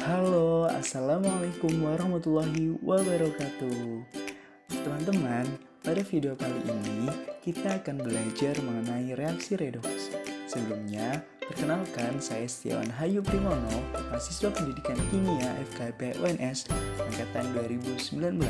Halo, Assalamualaikum warahmatullahi wabarakatuh. Teman-teman, pada video kali ini kita akan belajar mengenai reaksi redoks. Sebelumnya, perkenalkan saya Setiawan Hayu Primono, mahasiswa pendidikan kimia FKIP UNS angkatan 2019.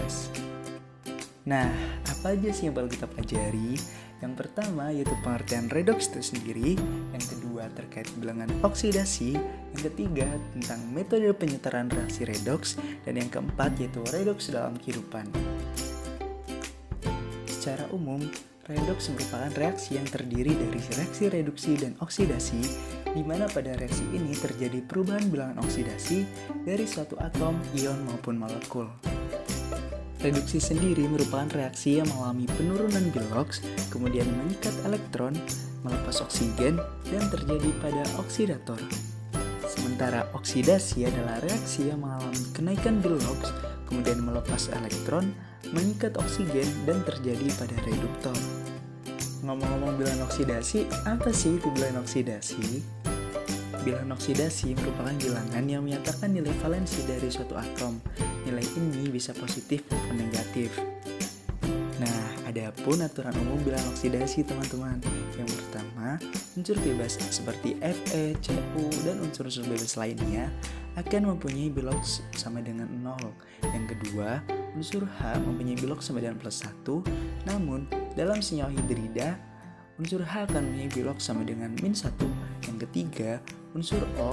Nah, apa aja sih yang bakal kita pelajari? Yang pertama yaitu pengertian redoks itu sendiri, yang kedua terkait bilangan oksidasi, yang ketiga tentang metode penyetaraan reaksi redoks, dan yang keempat yaitu redoks dalam kehidupan. Secara umum, redoks merupakan reaksi yang terdiri dari reaksi reduksi dan oksidasi, di mana pada reaksi ini terjadi perubahan bilangan oksidasi dari suatu atom, ion maupun molekul. Reduksi sendiri merupakan reaksi yang mengalami penurunan biloks, kemudian mengikat elektron, melepas oksigen, dan terjadi pada oksidator. Sementara oksidasi adalah reaksi yang mengalami kenaikan biloks, kemudian melepas elektron, mengikat oksigen, dan terjadi pada reduktor. Ngomong-ngomong bilangan oksidasi, apa sih itu bilangan oksidasi? Bilangan oksidasi merupakan bilangan yang menyatakan nilai valensi dari suatu atom. Nilai ini bisa positif maupun negatif. Nah, ada pun aturan umum bilangan oksidasi, teman-teman. Yang pertama, unsur bebas seperti Fe, Cu, dan unsur-unsur bebas lainnya akan mempunyai biloks sama dengan 0. Yang kedua, unsur H mempunyai biloks sama dengan +1, namun dalam senyawa hidrida, unsur H akan mempunyai biloks sama dengan -1. Yang ketiga, unsur O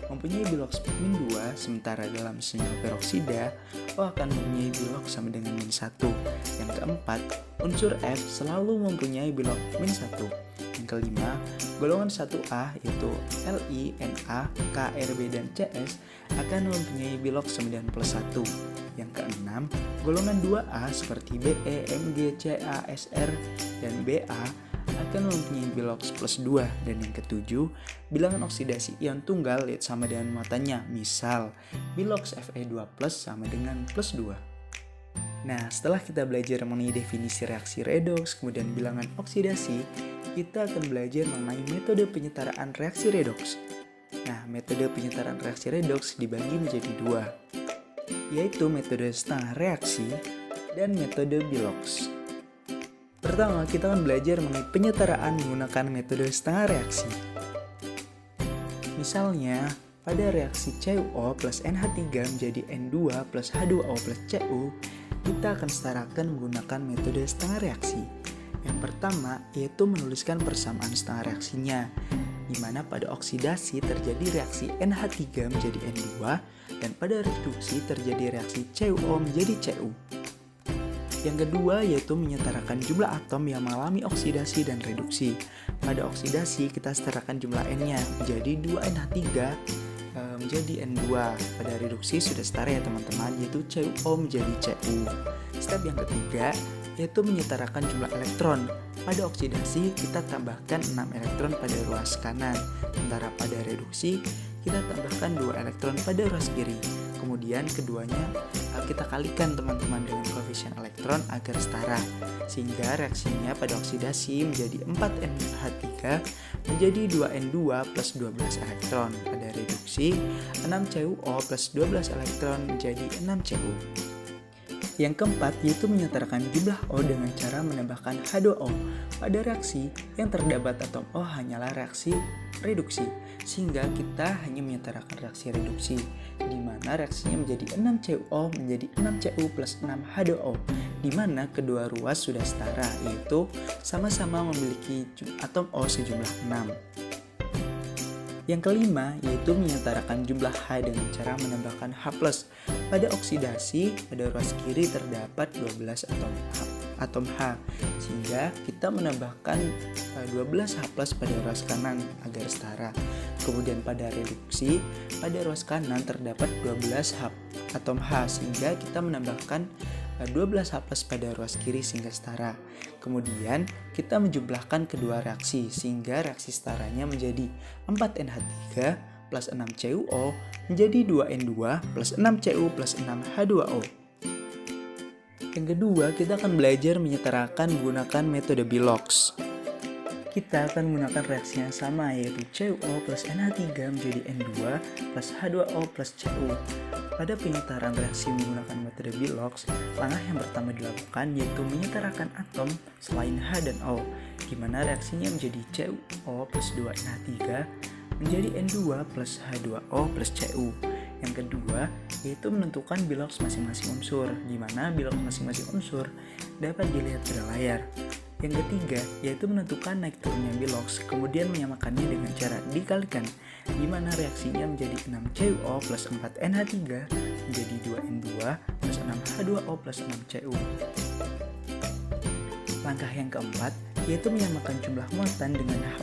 mempunyai biloks -2, sementara dalam senyawa peroksida, O akan mempunyai biloks sama dengan -1. Yang keempat, unsur F selalu mempunyai biloks -1. Yang kelima, golongan 1A yaitu Li, Na, K, Rb, dan Cs akan mempunyai biloks sama dengan +1. Yang keenam, golongan 2A seperti Be, Mg, Ca, Sr, dan Ba akan mempunyai biloks +2. Dan yang ketujuh, bilangan oksidasi ion tunggal sama dengan muatannya. Misal, biloks Fe2+ sama dengan +2. Nah, setelah kita belajar mengenai definisi reaksi redoks, kemudian bilangan oksidasi, kita akan belajar mengenai metode penyetaraan reaksi redoks. Nah, metode penyetaraan reaksi redoks dibagi menjadi dua, yaitu metode setengah reaksi dan metode biloks. Pertama, kita akan belajar mengenai penyetaraan menggunakan metode setengah reaksi. Misalnya, pada reaksi CuO plus NH3 menjadi N2 plus H2O plus Cu, kita akan setarakan menggunakan metode setengah reaksi. Yang pertama, yaitu menuliskan persamaan setengah reaksinya, di mana pada oksidasi terjadi reaksi NH3 menjadi N2, dan pada reduksi terjadi reaksi CuO menjadi Cu. Yang kedua yaitu menyetarakan jumlah atom yang mengalami oksidasi dan reduksi. Pada oksidasi kita setarakan jumlah N-nya menjadi 2NH3 menjadi N2. Pada reduksi sudah setara ya teman-teman, yaitu CuO menjadi Cu. Step yang ketiga yaitu menyetarakan jumlah elektron. Pada oksidasi kita tambahkan 6 elektron pada ruas kanan, sementara pada reduksi kita tambahkan 2 elektron pada ruas kiri. Kemudian keduanya kita kalikan teman-teman dengan koefisien elektron agar setara, sehingga reaksinya pada oksidasi menjadi 4NH3 menjadi 2N2 plus 12 elektron. Pada reduksi 6CuO plus 12 elektron menjadi 6Cu. Yang keempat yaitu menyetarakan jumlah O dengan cara menambahkan H2O. Pada reaksi yang terdapat atom O hanyalah reaksi reduksi, sehingga kita hanya menyetarakan reaksi reduksi, di mana reaksinya menjadi 6CuO menjadi 6Cu plus 6H2O, di mana kedua ruas sudah setara, yaitu sama-sama memiliki atom O sejumlah 6. Yang kelima yaitu menyetarakan jumlah H dengan cara menambahkan H+. Pada oksidasi, pada ruas kiri terdapat 12 atom H, sehingga kita menambahkan 12 H+ pada ruas kanan agar setara. Kemudian pada reduksi, pada ruas kanan terdapat 12 atom H, sehingga kita menambahkan 12 H+ pada ruas kiri sehingga setara. Kemudian kita menjumlahkan kedua reaksi sehingga reaksi setaranya menjadi 4NH3 plus 6CuO menjadi 2N2 plus 6Cu plus 6H2O. Yang kedua, kita akan belajar menyetarakan menggunakan metode biloks. kita akan menggunakan reaksi yang sama, yaitu CuO plus NH3 menjadi N2 plus H2O plus Cu. Pada penyetaran reaksi menggunakan metode Bilox, langkah yang pertama dilakukan yaitu menyetarakan atom selain H dan O, di mana reaksinya menjadi CuO plus 2NH3 menjadi N2 plus H2O plus Cu. Yang kedua, yaitu menentukan Bilox masing-masing unsur, di mana Bilox masing-masing unsur dapat dilihat pada layar. Yang ketiga, yaitu menentukan naik turunnya Bilox, kemudian menyamakannya dengan cara dikalikan, di mana reaksinya menjadi 6CuO plus 4NH3 menjadi 2N2 plus 6H2O plus 6Cu. Langkah yang keempat, yaitu menyamakan jumlah muatan dengan H+,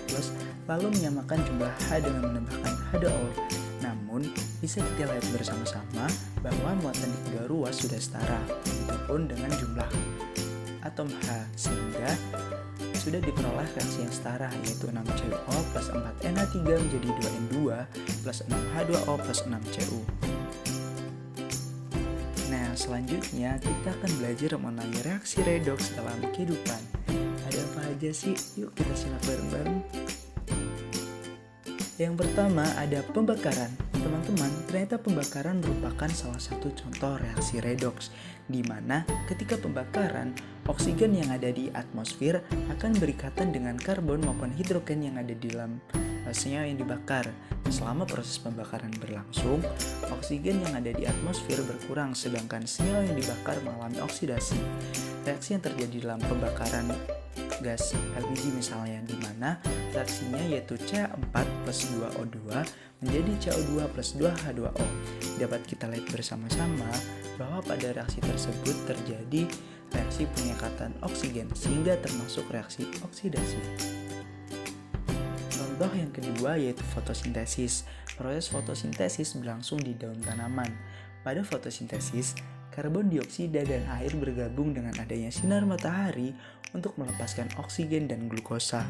lalu menyamakan jumlah H dengan menambahkan H2O. Namun, bisa kita lihat bersama-sama bahwa muatan di kedua ruas sudah setara, begitupun dengan jumlah atom H, sehingga sudah diperoleh reaksi yang setara, yaitu 6CuO plus 4NH3 menjadi 2N2 plus 6H2O plus 6Cu. Nah, selanjutnya kita akan belajar mengenai reaksi redoks dalam kehidupan. Ada apa aja sih? Yuk kita simak bareng-bareng. Yang pertama ada pembakaran. Teman-teman, ternyata pembakaran merupakan salah satu contoh reaksi redoks, di mana ketika pembakaran, oksigen yang ada di atmosfer akan berikatan dengan karbon maupun hidrogen yang ada di dalam senyawa yang dibakar. Selama proses pembakaran berlangsung, oksigen yang ada di atmosfer berkurang, sedangkan senyawa yang dibakar mengalami oksidasi. Reaksi yang terjadi dalam pembakaran gas LPG misalnya, di mana reaksinya yaitu Ca4 plus 2O2 menjadi Ca2 plus 2H2O. Dapat kita lihat bersama-sama bahwa pada reaksi tersebut terjadi reaksi pengikatan oksigen sehingga termasuk reaksi oksidasi. Contoh yang kedua yaitu fotosintesis. Proses fotosintesis berlangsung di daun tanaman. Pada fotosintesis, karbon dioksida dan air bergabung dengan adanya sinar matahari untuk melepaskan oksigen dan glukosa.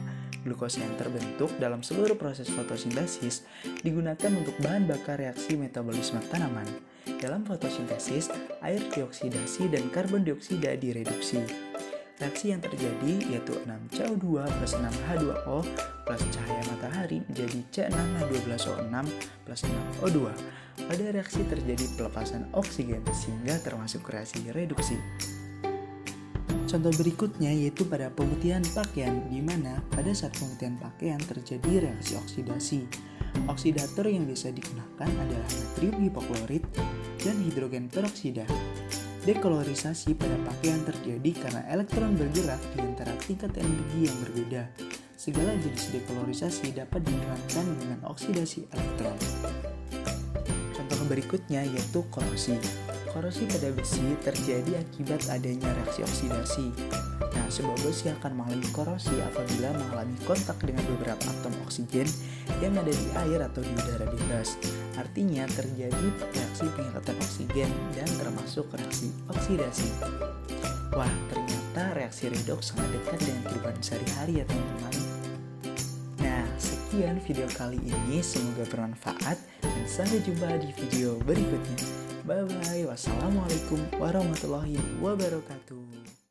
Glukosa yang terbentuk dalam seluruh proses fotosintesis digunakan untuk bahan bakar reaksi metabolisme tanaman. Dalam fotosintesis, air dioksidasi dan karbon dioksida direduksi. Reaksi yang terjadi yaitu 6CO2 plus 6H2O plus cahaya matahari menjadi C6H12O6 plus 6O2. Pada reaksi terjadi pelepasan oksigen sehingga termasuk reaksi reduksi. Contoh berikutnya yaitu pada pemutihan pakaian, di mana pada saat pemutihan pakaian terjadi reaksi oksidasi. Oksidator yang bisa digunakan adalah natrium hipoklorit dan hidrogen peroksida. Dekolorisasi pada pakaian terjadi karena elektron bergerak di antara tingkat energi yang berbeda. Segala jenis dekolorisasi dapat dihilangkan dengan oksidasi elektron. Contoh berikutnya yaitu korosi. Korosi pada besi terjadi akibat adanya reaksi oksidasi. Nah, sebuah besi akan mengalami korosi apabila mengalami kontak dengan beberapa atom oksigen yang ada di air atau di udara bebas. Artinya terjadi reaksi pengikatan oksigen dan termasuk reaksi oksidasi. Wah, ternyata reaksi redoks sangat dekat dengan kehidupan sehari-hari ya teman-teman. Nah, sekian video kali ini, semoga bermanfaat dan sampai jumpa di video berikutnya. Bye-bye. Wassalamualaikum warahmatullahi wabarakatuh.